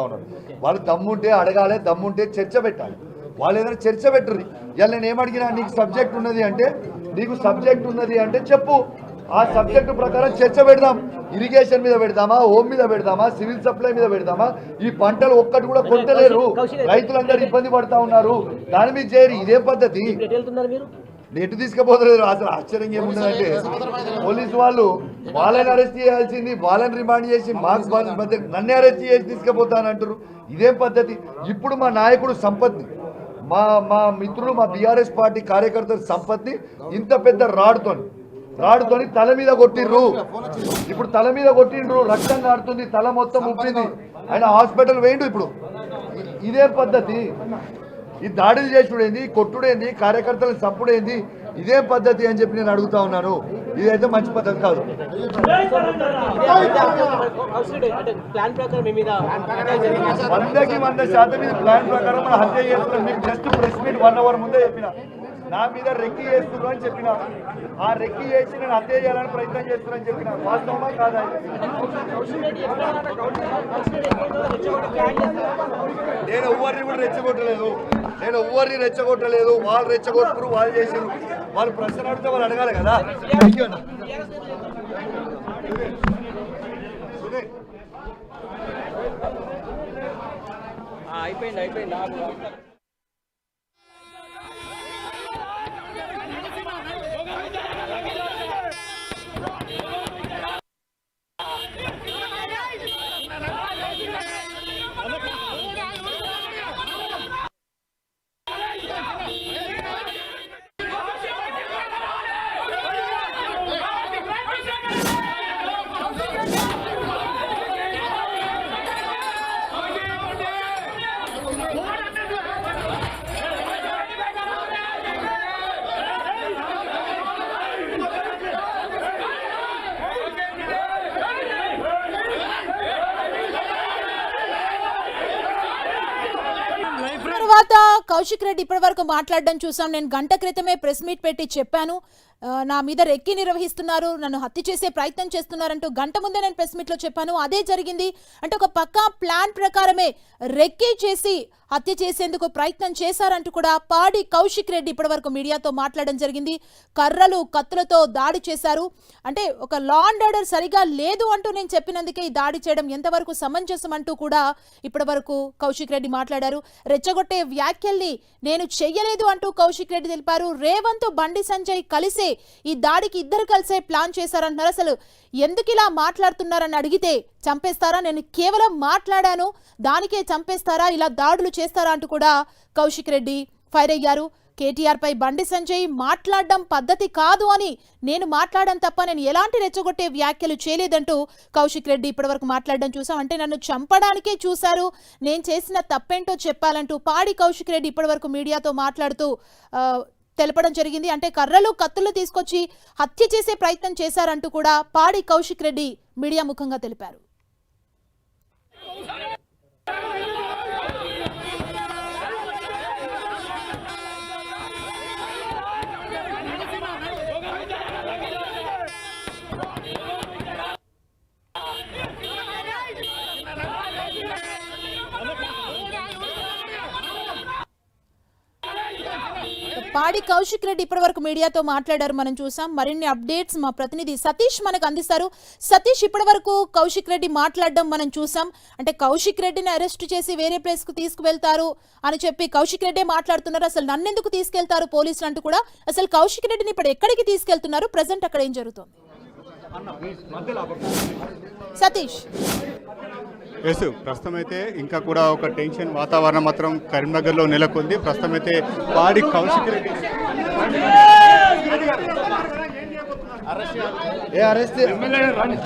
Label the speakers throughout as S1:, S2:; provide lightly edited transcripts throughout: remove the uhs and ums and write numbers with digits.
S1: ఉన్నారు. వాళ్ళు దమ్ముంటే అడగాలి, దమ్ముంటే చర్చ పెట్టాలి. వాళ్ళు ఏదైనా చర్చ పెట్టరు. ఇలా నేను ఏమడిగినా నీకు సబ్జెక్ట్ ఉన్నది అంటే చెప్పు, ఆ సబ్జెక్టు ప్రకారం చర్చ పెడదాం. ఇరిగేషన్ మీద పెడదామా, హోమ్ మీద పెడదామా, సివిల్ సప్లై మీద పెడదామా? ఈ పంటలు ఒక్కటి కూడా కొట్టలేరు, రైతులందరూ ఇబ్బంది పడతా ఉన్నారు. దాని మీద చేయరు. ఇదే పద్ధతి. నెట్టు తీసుకుపోతలేరు. అసలు ఆశ్చర్యంగా ఏముంటుందంటే పోలీసు వాళ్ళు వాళ్ళని అరెస్ట్ చేయాల్సింది, వాళ్ళని రిమాండ్ చేసి మాకు నన్ను అరెస్ట్ చేసి తీసుకుపోతానంటారు. ఇదేం పద్ధతి? ఇప్పుడు మా నాయకుడు సంపత్ని, మా మిత్రులు, మా బీఆర్ఎస్ పార్టీ కార్యకర్తల సంపత్ని ఇంత పెద్ద రాడుతోని తల మీద కొట్టిర్రు. ఇప్పుడు తల మీద కొట్టిండ్రు, రక్తం కారుతుంది, తల మొత్తం ఉప్పింది. ఆయన హాస్పిటల్ వేయండు. ఇప్పుడు ఇదే పద్ధతి? ఈ దాడులు చేసుడేంది, కొట్టుడేంది, కార్యకర్తలను చంపుడేంది? ఇదేం పద్ధతి అని చెప్పి నేను అడుగుతా ఉన్నాను. ఇదైతే మంచి పద్ధతి కాదు. 100% ఇది ప్లాన్ ప్రకారం మనం హత్య చేస్తున్నాం. మీకు జస్ట్ ప్రెస్ మీట్ 1 అవర్ ముందే చెప్పిన, నా మీద రెక్కి చేస్తున్నారు అని చెప్పిన. ఆ రెక్కి చేసి నేను హత్య చేయాలని ప్రయత్నం చేస్తున్నానని చెప్పిన. వాస్తవమా కాదా? నేను ఎవరిని కూడా రెచ్చగొట్టలేదు. వాళ్ళు రెచ్చగొట్టుకురు, వాళ్ళు చేసారు. వాళ్ళు ప్రశ్న అడిగితే వాళ్ళు అడగాలి కదా. అయిపోయింది.
S2: తర్వాత కౌశిక్ రెడ్డి ఇప్పటి వరకు మాట్లాడడం చూసాం. నేను గంట క్రితమే ప్రెస్ మీట్ పెట్టి చెప్పాను, నా మీద రెక్కి నిర్వహిస్తున్నారు, నన్ను హత్య చేసే ప్రయత్నం చేస్తున్నారంటూ గంట ముందే నేను ప్రెస్ మీట్లో చెప్పాను. అదే జరిగింది. అంటే ఒక పక్కా ప్లాన్ ప్రకారమే రెక్కి చేసి హత్య చేసేందుకు ప్రయత్నం చేశారంటూ కూడా పాడి కౌశిక్ రెడ్డి ఇప్పటి వరకు మీడియాతో మాట్లాడడం జరిగింది. కర్రలు, కత్తులతో దాడి చేశారు. అంటే ఒక లా అండ్ ఆర్డర్ సరిగా లేదు అంటూ నేను చెప్పినందుకే ఈ దాడి చేయడం ఎంతవరకు సమంజసం అంటూ కూడా ఇప్పటి వరకు కౌశిక్ రెడ్డి మాట్లాడారు. రెచ్చగొట్టే వ్యాఖ్యల్ని నేను చెయ్యలేదు అంటూ కౌశిక్ రెడ్డి తెలిపారు. రేవంత్, బండి సంజయ్ కలిసే ఈ దాడికి ఇద్దరు కలిసే ప్లాన్ చేశారంటున్నారు. అసలు ఎందుకు ఇలా మాట్లాడుతున్నారని అడిగితే చంపేస్తారా, నేను కేవలం మాట్లాడాను దానికే చంపేస్తారా, ఇలా దాడులు చేస్తారా అంటూ కూడా కౌశిక్ రెడ్డి ఫైర్ అయ్యారు. కేటీఆర్ పై బండి సంజయ్ మాట్లాడడం పద్ధతి కాదు అని నేను మాట్లాడడం తప్ప నేను ఎలాంటి రెచ్చగొట్టే వ్యాఖ్యలు చేయలేదంటూ కౌశిక్ రెడ్డి ఇప్పటివరకు మాట్లాడడం చూసాం. అంటే నన్ను చంపడానికే చూశారు, నేను చేసిన తప్పేంటో చెప్పాలంటూ పాడి కౌశిక్ రెడ్డి ఇప్పటివరకు మీడియాతో మాట్లాడుతూ తెలపడం జరిగింది. అంటే కర్రలు, కత్తులు తీసుకొచ్చి హత్య చేసే ప్రయత్నం చేశారంటూ కూడా పాడి కౌశిక్ రెడ్డి మీడియా ముఖంగా తెలిపారు. పాడి కౌశిక్ రెడ్డి ఇప్పటి వరకు మీడియాతో మాట్లాడారు, మనం చూసాం. మరిన్ని అప్డేట్స్ మా ప్రతినిధి సతీష్ మనకు అందిస్తారు. సతీష్, ఇప్పటి వరకు కౌశిక్ రెడ్డి మాట్లాడడం మనం చూసాం. అంటే కౌశిక్ రెడ్డిని అరెస్ట్ చేసి వేరే ప్లేస్ కు తీసుకువెళ్తారు అని చెప్పి కౌశిక్ రెడ్డి మాట్లాడుతున్నారు. అసలు నన్నెందుకు తీసుకెళ్తారు పోలీసులు అంటూ కూడా. అసలు కౌశిక్ రెడ్డిని ఇప్పుడు ఎక్కడికి తీసుకెళ్తున్నారు, ప్రజెంట్ అక్కడ ఏం జరుగుతుంది? సతీష్,
S3: ప్రస్తుతం అయితే ఇంకా కూడా ఒక టెన్షన్ వాతావరణం మాత్రం కరీంనగర్లో నెలకొంది. ప్రస్తుతం అయితే పాడి కౌశిక్ రెడ్డి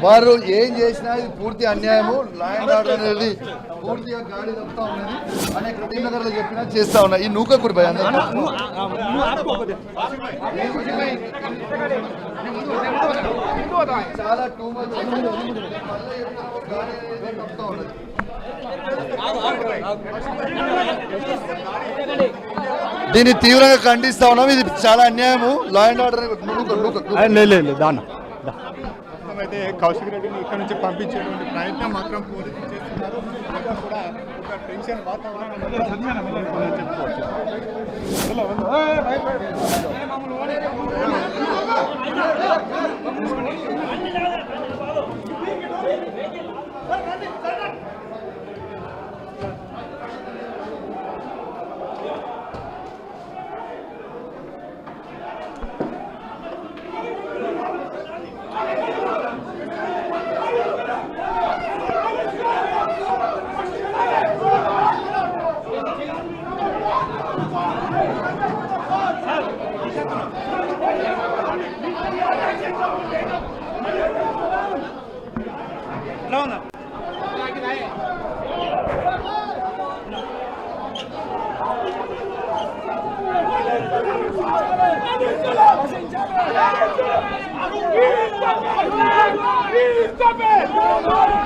S1: వారు ఏం చేసినా ఇది పూర్తి అన్యాయము. లా అండ్ ఆర్డర్ అనేది పూర్తిగా గాడి తప్పుతా ఉన్నది అని కరీంనగర్ లో చెప్పినా చేస్తా ఉన్నా. ఈ నూక కుడి భయ చాలా టూ మచ్ తప్పుతా ఉన్నది. దీన్ని తీవ్రంగా ఖండిస్తా ఉన్నాం. ఇది చాలా అన్యాయము. లా అండ్ ఆర్డర్
S3: అయితే కౌశిక్ రెడ్డిని ఇక్కడ నుంచి పంపించేటువంటి ప్రయత్నం మాత్రం పోలీసులు చేస్తున్నారు. ఇక్కడ కూడా ఒక టెన్షన్ వాతావరణం చెప్పుకోవచ్చు.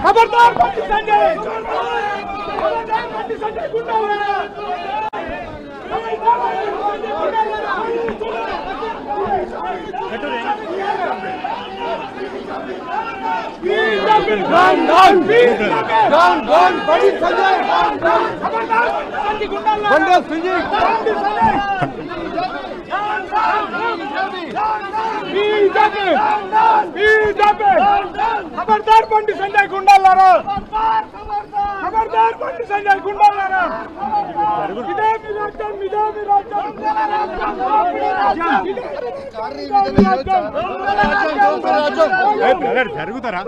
S4: खबरदार संजय खबरदार बंडी संजय गुंडालारा खबरदार बंडी संजय गुंडालारा इधे विराजन
S3: బ్రదర్ జరుగుతారా?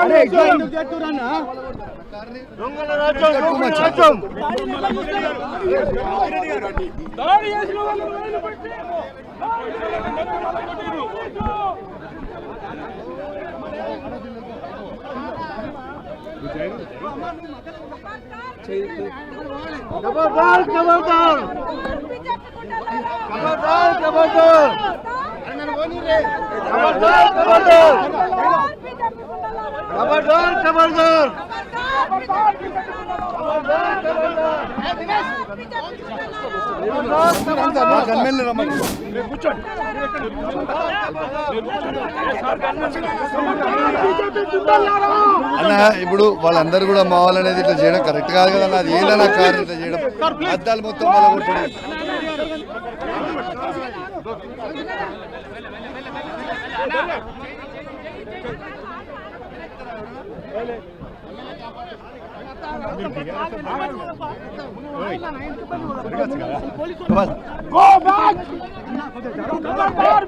S4: अरे ఎందుకు చేస్తురానా దొంగల రాజ్యం దాడి చేసిన వాళ్ళు వేలు పెట్టి खबरदार खबरदार खबरदार खबरदार खबरदार खबरदार खबरदार खबरदार
S1: అన్న ఇప్పుడు వాళ్ళందరూ కూడా మా వాళ్ళు అనేది ఇట్లా చేయడం కరెక్ట్ కాదు కదా అన్న. అది ఏదైనా కారు ఇట్లా చేయడం అద్దాలు మొత్తం వాళ్ళ కొట్టడం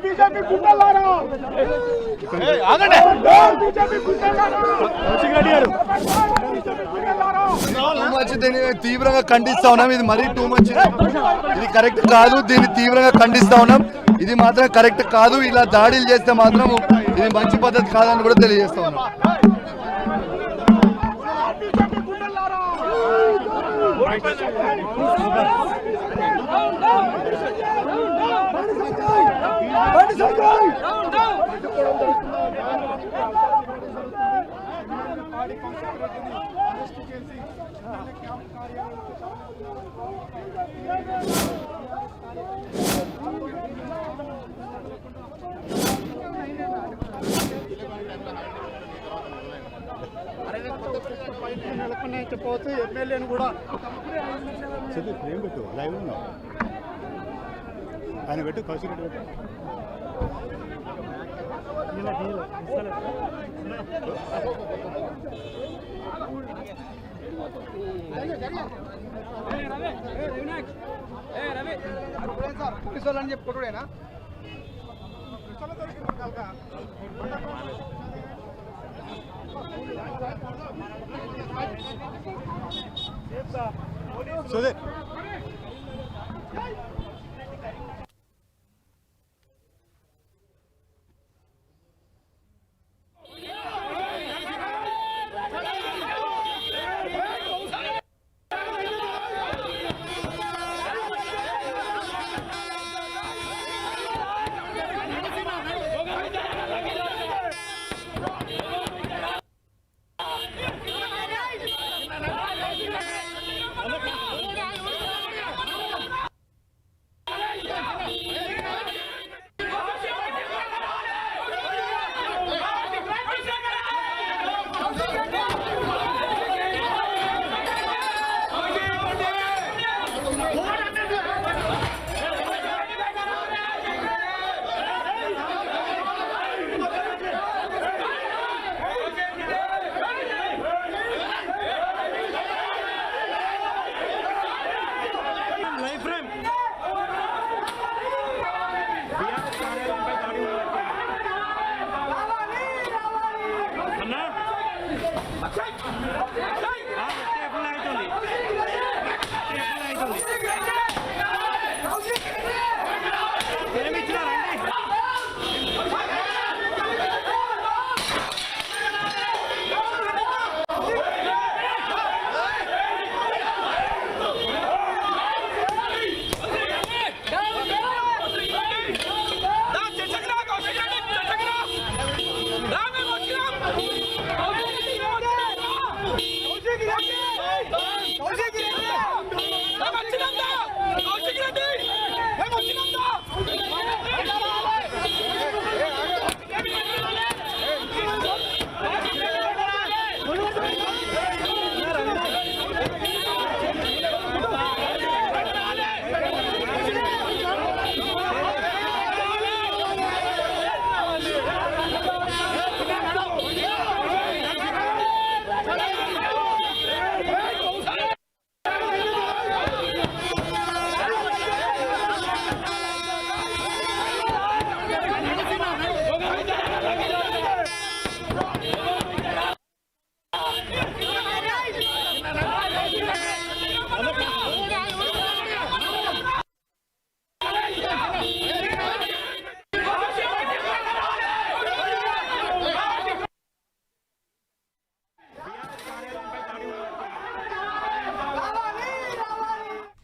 S4: बीजेपी गुंडालारा
S1: దీన్ని తీవ్రంగా ఖండిస్తా ఉన్నాం. ఇది మరీ టూ మచ్, ఇది కరెక్ట్ కాదు. దీన్ని తీవ్రంగా ఖండిస్తా ఉన్నాం. ఇది మాత్రం కరెక్ట్ కాదు. ఇలా దాడులు చేస్తే మాత్రం ఇది మంచి పద్ధతి కాదని కూడా తెలియజేస్తా ఉన్నాం.
S4: చెప్పవచ్చు ఎమ్మెల్యేను కూడా
S3: ఏం పెట్టు లైవ్ ఉన్నావు ఆయన పెట్టు కౌశిక్ రెడ్డి పెట్టు.
S4: పోలీసు వాళ్ళని చెప్పుకోవడేనా
S3: సుధీర్